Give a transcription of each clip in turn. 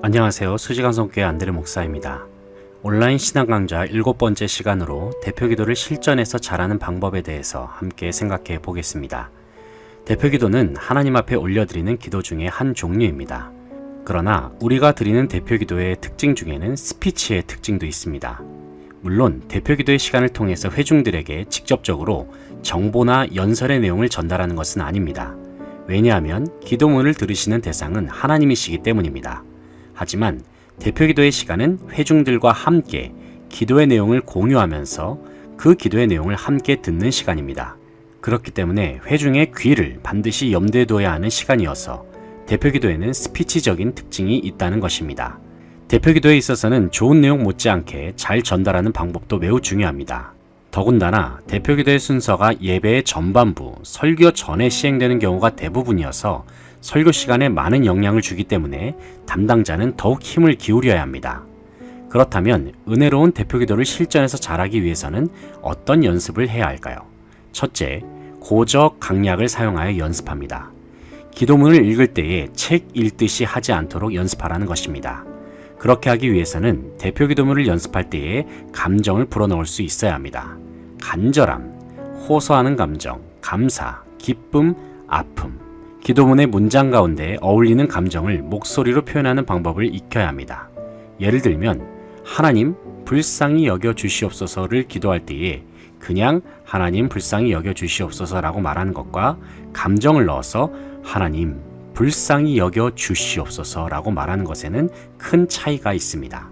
안녕하세요. 수지강성교회 안드레 목사입니다. 온라인 신앙 강좌 7번째 시간으로 대표기도를 실전에서 잘하는 방법에 대해서 함께 생각해 보겠습니다. 대표기도는 하나님 앞에 올려드리는 기도 중에 한 종류입니다. 그러나 우리가 드리는 대표기도의 특징 중에는 스피치의 특징도 있습니다. 물론 대표기도의 시간을 통해서 회중들에게 직접적으로 정보나 연설의 내용을 전달하는 것은 아닙니다. 왜냐하면 기도문을 들으시는 대상은 하나님이시기 때문입니다. 하지만 대표기도의 시간은 회중들과 함께 기도의 내용을 공유하면서 그 기도의 내용을 함께 듣는 시간입니다. 그렇기 때문에 회중의 귀를 반드시 염두에 둬야 하는 시간이어서 대표기도에는 스피치적인 특징이 있다는 것입니다. 대표기도에 있어서는 좋은 내용 못지않게 잘 전달하는 방법도 매우 중요합니다. 더군다나 대표기도의 순서가 예배의 전반부, 설교 전에 시행되는 경우가 대부분이어서 설교 시간에 많은 영향을 주기 때문에 담당자는 더욱 힘을 기울여야 합니다. 그렇다면 은혜로운 대표기도를 실전에서 잘하기 위해서는 어떤 연습을 해야 할까요? 첫째, 고적 강약을 사용하여 연습합니다. 기도문을 읽을 때에 책 읽듯이 하지 않도록 연습하라는 것입니다. 그렇게 하기 위해서는 대표기도문을 연습할 때에 감정을 불어넣을 수 있어야 합니다. 간절함, 호소하는 감정, 감사, 기쁨, 아픔, 기도문의 문장 가운데 어울리는 감정을 목소리로 표현하는 방법을 익혀야 합니다. 예를 들면 하나님 불쌍히 여겨 주시옵소서를 기도할 때에 그냥 하나님 불쌍히 여겨 주시옵소서라고 말하는 것과 감정을 넣어서 하나님 불쌍히 여겨 주시옵소서라고 말하는 것에는 큰 차이가 있습니다.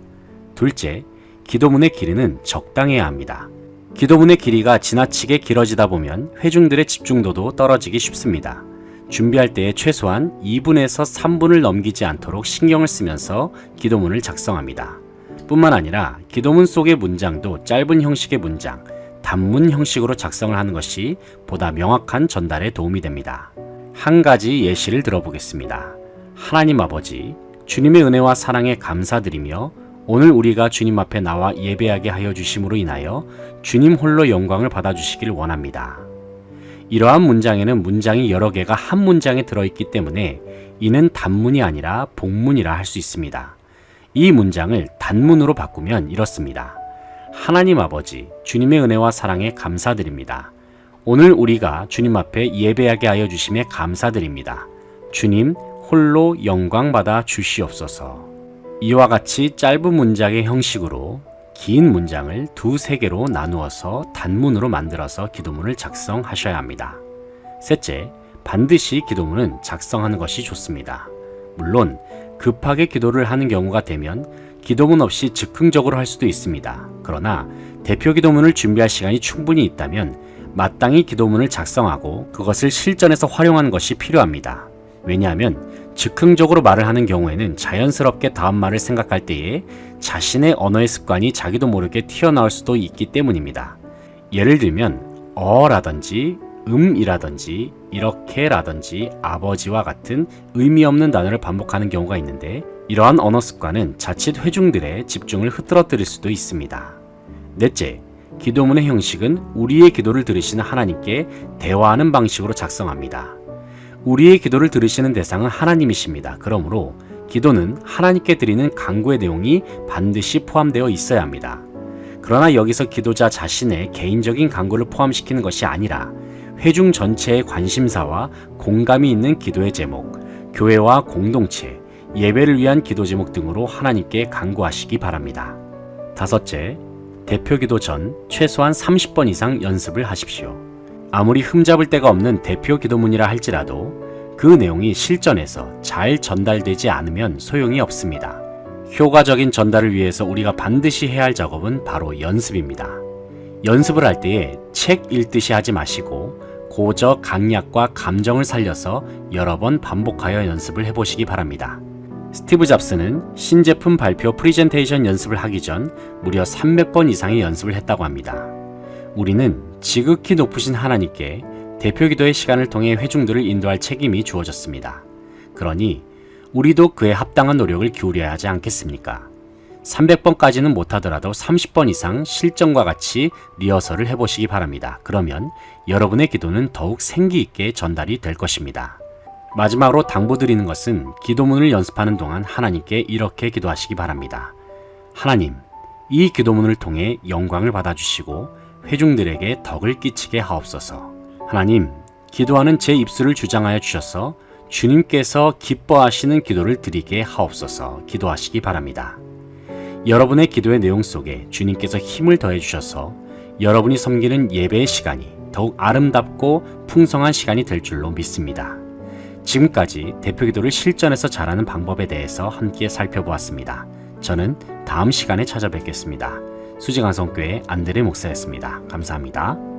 둘째, 기도문의 길이는 적당해야 합니다. 기도문의 길이가 지나치게 길어지다 보면 회중들의 집중도도 떨어지기 쉽습니다. 준비할 때에 최소한 2분에서 3분을 넘기지 않도록 신경을 쓰면서 기도문을 작성합니다. 뿐만 아니라 기도문 속의 문장도 짧은 형식의 문장, 단문 형식으로 작성을 하는 것이 보다 명확한 전달에 도움이 됩니다. 한 가지 예시를 들어보겠습니다. 하나님 아버지, 주님의 은혜와 사랑에 감사드리며 오늘 우리가 주님 앞에 나와 예배하게 하여 주심으로 인하여 주님 홀로 영광을 받아주시길 원합니다. 이러한 문장에는 문장이 여러 개가 한 문장에 들어있기 때문에 이는 단문이 아니라 복문이라 할 수 있습니다. 이 문장을 단문으로 바꾸면 이렇습니다. 하나님 아버지, 주님의 은혜와 사랑에 감사드립니다. 오늘 우리가 주님 앞에 예배하게 하여 주심에 감사드립니다. 주님 홀로 영광 받아 주시옵소서. 이와 같이 짧은 문장의 형식으로 긴 문장을 두세 개로 나누어서 단문으로 만들어서 기도문을 작성하셔야 합니다. 셋째, 반드시 기도문은 작성하는 것이 좋습니다. 물론 급하게 기도를 하는 경우가 되면 기도문 없이 즉흥적으로 할 수도 있습니다. 그러나 대표 기도문을 준비할 시간이 충분히 있다면 마땅히 기도문을 작성하고 그것을 실전에서 활용하는 것이 필요합니다. 왜냐하면 즉흥적으로 말을 하는 경우에는 자연스럽게 다음 말을 생각할 때에 자신의 언어의 습관이 자기도 모르게 튀어나올 수도 있기 때문입니다. 예를 들면 라든지 이라든지 이렇게라든지 아버지와 같은 의미 없는 단어를 반복하는 경우가 있는데 이러한 언어 습관은 자칫 회중들의 집중을 흐트러뜨릴 수도 있습니다. 넷째, 기도문의 형식은 우리의 기도를 들으시는 하나님께 대화하는 방식으로 작성합니다. 우리의 기도를 들으시는 대상은 하나님이십니다. 그러므로 기도는 하나님께 드리는 간구의 내용이 반드시 포함되어 있어야 합니다. 그러나 여기서 기도자 자신의 개인적인 간구를 포함시키는 것이 아니라 회중 전체의 관심사와 공감이 있는 기도의 제목, 교회와 공동체, 예배를 위한 기도 제목 등으로 하나님께 간구하시기 바랍니다. 다섯째, 대표 기도 전 최소한 30번 이상 연습을 하십시오. 아무리 흠잡을 데가 없는 대표 기도문이라 할지라도 그 내용이 실전에서 잘 전달되지 않으면 소용이 없습니다. 효과적인 전달을 위해서 우리가 반드시 해야 할 작업은 바로 연습입니다. 연습을 할 때에 책 읽듯이 하지 마시고 고적 강약과 감정을 살려서 여러 번 반복하여 연습을 해보시기 바랍니다. 스티브 잡스는 신제품 발표 프리젠테이션 연습을 하기 전 무려 300번 이상의 연습을 했다고 합니다. 우리는 지극히 높으신 하나님께 대표 기도의 시간을 통해 회중들을 인도할 책임이 주어졌습니다. 그러니 우리도 그에 합당한 노력을 기울여야 하지 않겠습니까? 300번까지는 못하더라도 30번 이상 실전과 같이 리허설을 해보시기 바랍니다. 그러면 여러분의 기도는 더욱 생기 있게 전달이 될 것입니다. 마지막으로 당부드리는 것은 기도문을 연습하는 동안 하나님께 이렇게 기도하시기 바랍니다. 하나님, 이 기도문을 통해 영광을 받아주시고 회중들에게 덕을 끼치게 하옵소서. 하나님, 기도하는 제 입술을 주장하여 주셔서 주님께서 기뻐하시는 기도를 드리게 하옵소서. 기도하시기 바랍니다. 여러분의 기도의 내용 속에 주님께서 힘을 더해 주셔서 여러분이 섬기는 예배의 시간이 더욱 아름답고 풍성한 시간이 될 줄로 믿습니다. 지금까지 대표기도를 실전에서 잘하는 방법에 대해서 함께 살펴보았습니다. 저는 다음 시간에 찾아뵙겠습니다. 수지강성교회 안드레 목사였습니다. 감사합니다.